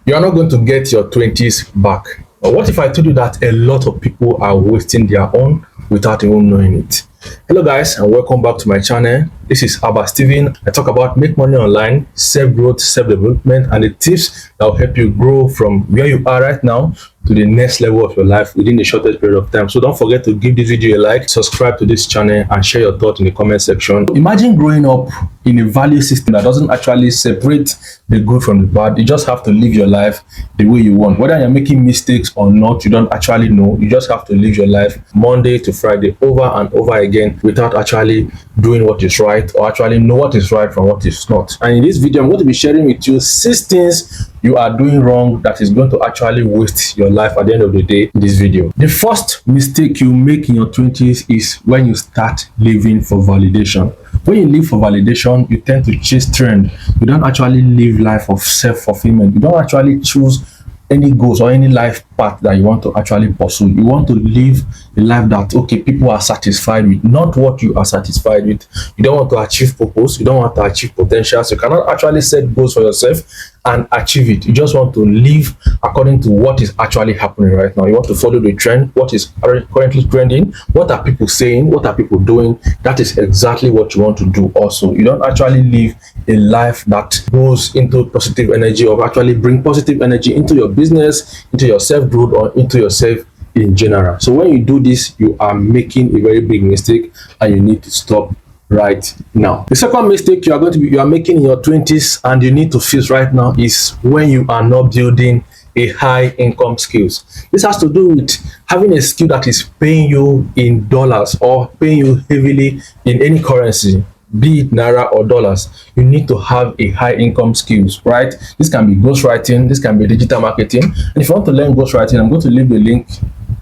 You are not going to get your 20s back. But what if I told you that a lot of people are wasting their own without even knowing it? Hello guys, and welcome back to my channel. This is Abba Steven. I talk about make money online, self-growth, self-development, and the tips that will help you grow from where you are right now to the next level of your life within the shortest period of time. So don't forget to give this video a like, subscribe to this channel, and share your thoughts in the comment section. Imagine growing up in a value system that doesn't actually separate the good from the bad. You just have to live your life the way you want. Whether you're making mistakes or not, you don't actually know. You just have to live your life Monday to Friday over and over again without actually doing what is right or actually know what is right from what is not. And in this video, I'm going to be sharing with you 6 things you are doing wrong that is going to actually waste your life at the end of the day in this video. The first mistake you make in your 20s is when you start living for validation. When you live for validation, you tend to chase trend. You don't actually live life of self-fulfillment. You don't actually choose any goals or any life path that you want to actually pursue. You want to live a life that, okay, people are satisfied with, not what you are satisfied with. You don't want to achieve purpose. You don't want to achieve potential. So you cannot actually set goals for yourself and achieve it. You just want to live according to what is actually happening right now. You want to follow the trend, what is currently trending, what are people saying, what are people doing. That is exactly what you want to do also. You don't actually live a life that goes into positive energy or actually bring positive energy into your business, into your self-growth, or into yourself in general. So when you do this, you are making a very big mistake and you need to stop right now. The second mistake you are making in your 20s and you need to fix right now is when you are not building a high income skills. This has to do with having a skill that is paying you in dollars or paying you heavily in any currency, be it naira or dollars. You need to have a high income skills, right? This can be ghostwriting, this can be digital marketing. And if you want to learn ghostwriting, I'm going to leave the link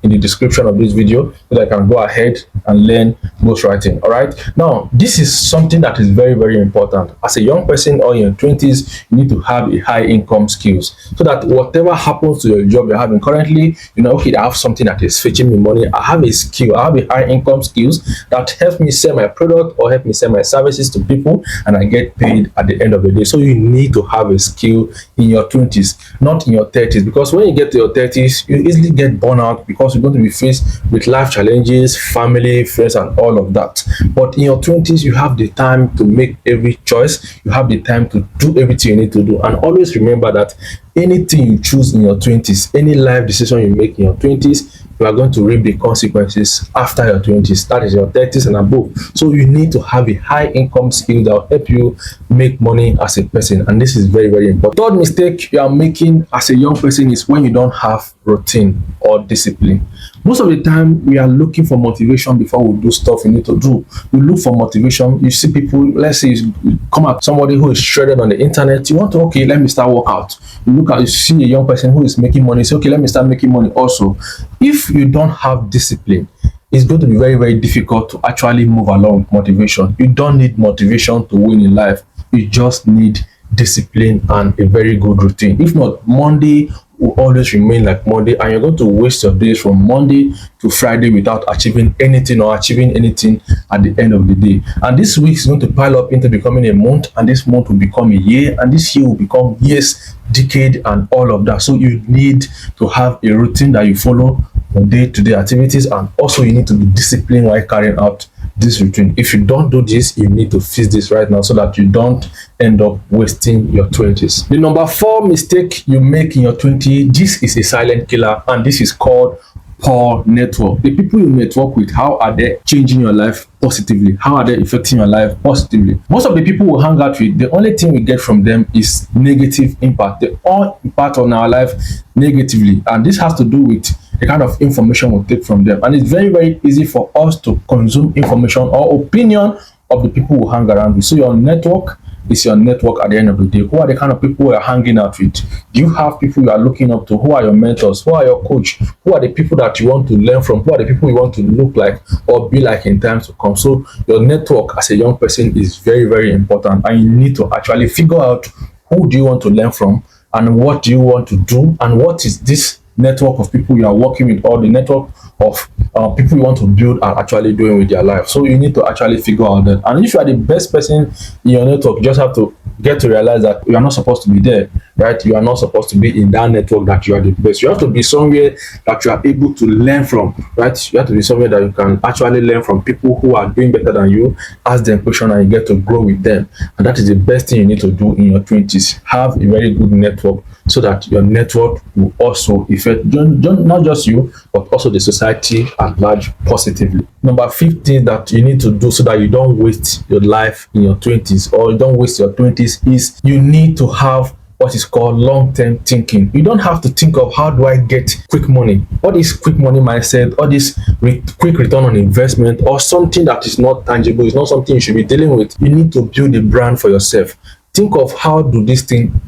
in the description of this video so that I can go ahead and learn ghostwriting. All right, now this is something that is very, very important. As a young person or in your 20s, you need to have a high income skills so that whatever happens to your job you're having currently, you know, okay, I have something that is fetching me money. I have a skill, I have a high income skills that helps me sell my product or help me sell my services to people, and I get paid at the end of the day. So you need to have a skill in your 20s, not in your 30s, because when you get to your 30s, you easily get burnt out because you're going to be faced with life challenges, family, friends, and all of that. But in your 20s, you have the time to make every choice. You have the time to do everything you need to do. And always remember that anything you choose in your 20s, any life decision you make in your 20s, you are going to reap the consequences after your 20s. That is your 30s and above. So you need to have a high income skill that will help you make money as a person. And this is very, very important. Third mistake you are making as a young person is when you don't have routine or discipline. Most of the time, we are looking for motivation before we do stuff we need to do. We look for motivation. You see people, let's say you come at somebody who is shredded on the internet. You want to, okay, let me start workout. You see a young person who is making money. Say, okay, let me start making money also. If you don't have discipline, it's going to be very, very difficult to actually move along with motivation. You don't need motivation to win in life. You just need discipline and a very good routine. If not, Monday will always remain like Monday, and you're going to waste your days from Monday to Friday without achieving anything or achieving anything at the end of the day. And this week is going to pile up into becoming a month, and this month will become a year, and this year will become years, decade, and all of that. So you need to have a routine that you follow on day-to-day activities, and also you need to be disciplined while carrying out this routine. If you don't do this, you need to fix this right now so that you don't end up wasting your 20s. The number 4 mistake you make in your 20s, this is a silent killer, and this is called poor network. The people you network with, how are they changing your life positively? How are they affecting your life positively? Most of the people we hang out with, the only thing we get from them is negative impact. They all impact on our life negatively, and this has to do with the kind of information we take from them. And it's very, very easy for us to consume information or opinion of the people we hang around with. So your network is your network at the end of the day. Who are the kind of people you are hanging out with? Do you have people you are looking up to? Who are your mentors? Who are your coach? Who are the people that you want to learn from? Who are the people you want to look like or be like in times to come? So your network as a young person is very, very important, and you need to actually figure out who do you want to learn from and what do you want to do, and what is this network of people you are working with, or the network of people you want to build are actually doing with their life. So you need to actually figure out that. And if you are the best person in your network, you just have to get to realize that you are not supposed to be there, right? You are not supposed to be in that network that you are the best. You have to be somewhere that you are able to learn from, right? You have to be somewhere that you can actually learn from people who are doing better than you, ask them questions, and you get to grow with them. And that is the best thing you need to do in your 20s. Have a very good network so that your network will also affect not just you, but also the society at large positively. Number 15 that you need to do so that you don't waste your life in your 20s, or you don't waste your 20s, is you need to have what is called long-term thinking. You don't have to think of how do I get quick money. What is quick money mindset? Or this quick return on investment, or something that is not tangible, is not something you should be dealing with. You need to build a brand for yourself. Think of how do this thing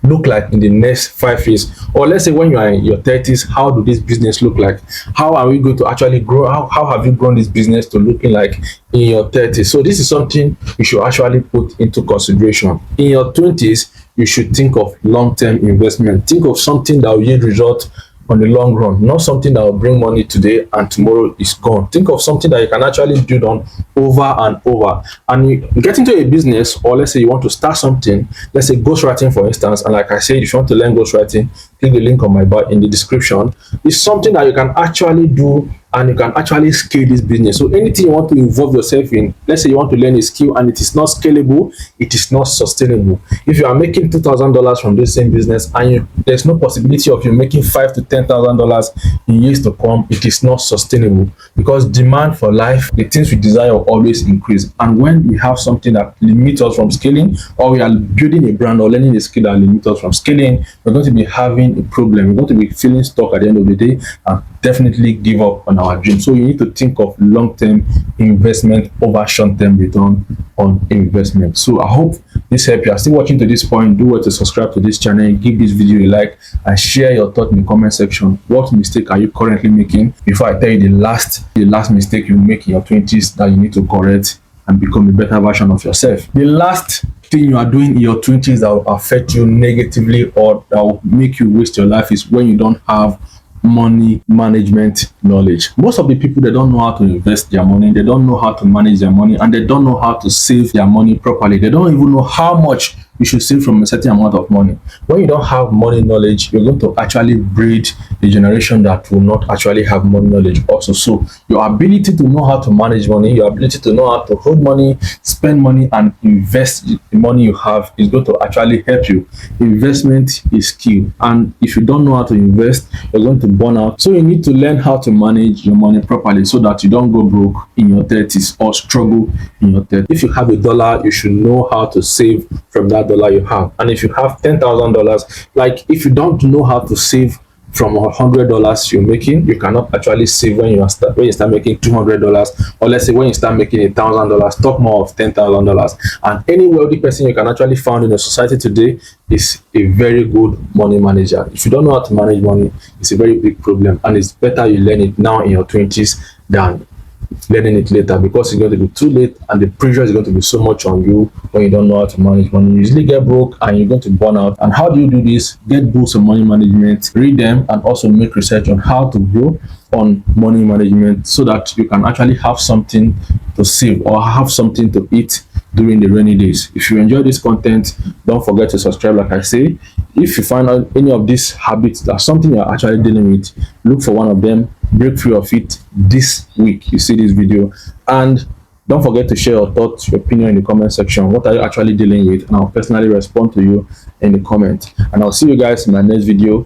look like in the next 5 years, or let's say when you are in your 30s, how do this business look like? How are we going to actually grow? How have you grown this business to looking like in your 30s? So this is something you should actually put into consideration. In your 20s, you should think of long-term investment. Think of something that will yield result on the long run, not something that will bring money today and tomorrow is gone. Think of something that you can actually build on over and over. And you get into a business, or let's say you want to start something, let's say ghostwriting, for instance. And like I said, if you want to learn ghostwriting, click the link on my bio in the description. It's something that you can actually do, and you can actually scale this business. So anything you want to involve yourself in, let's say you want to learn a skill and it is not scalable, it is not sustainable. If you are making $2,000 from this same business, and there's no possibility of you making $5,000 to $10,000 in years to come, it is not sustainable, because demand for life, the things we desire, will always increase. And when we have something that limits us from scaling, or we are building a brand or learning a skill that limits us from scaling, we're going to be having a problem. We're going to be feeling stuck at the end of the day and definitely give up on our dream. So you need to think of long-term investment over short-term return on investment. So I hope this helped you. Are still watching to this point, do well to subscribe to this channel, give this video a like, and share your thought in the comment section. What mistake are you currently making? Before I tell you the last mistake you make in your 20s that you need to correct and become a better version of yourself. The last thing you are doing in your 20s that will affect you negatively, or that will make you waste your life, is when you don't have money management knowledge. Most of the people, they don't know how to invest their money, they don't know how to manage their money, and they don't know how to save their money properly. They don't even know how much you should save from a certain amount of money. When you don't have money knowledge, you're going to actually breed a generation that will not actually have money knowledge also. So your ability to know how to manage money, your ability to know how to hold money, spend money, and invest the money you have is going to actually help you. Investment is key, and if you don't know how to invest, you're going to burn out. So you need to learn how to manage your money properly so that you don't go broke in your 30s or struggle in your 30s. If you have $1, you should know how to save from that dollar you have. And if you have $10,000, like if you don't know how to save from $100 you're making, you cannot actually save when you start making $200, or let's say when you start making $1,000, talk more of $10,000. And any wealthy person you can actually find in the society today is a very good money manager. If you don't know how to manage money, it's a very big problem, and it's better you learn it now in your 20s than learning it later, because it's going to be too late and the pressure is going to be so much on you when you don't know how to manage money. You usually get broke and you're going to burn out. And how do you do this? Get books on money management, read them, and also make research on how to grow on money management so that you can actually have something to save or have something to eat during the rainy days. If you enjoy this content, don't forget to subscribe. Like I say, if you find out any of these habits that something you're actually dealing with, look for one of them, break free of it this week you see this video, and don't forget to share your thoughts, your opinion in the comment section. What are you actually dealing with? And I'll personally respond to you in the comment. And I'll see you guys in my next video.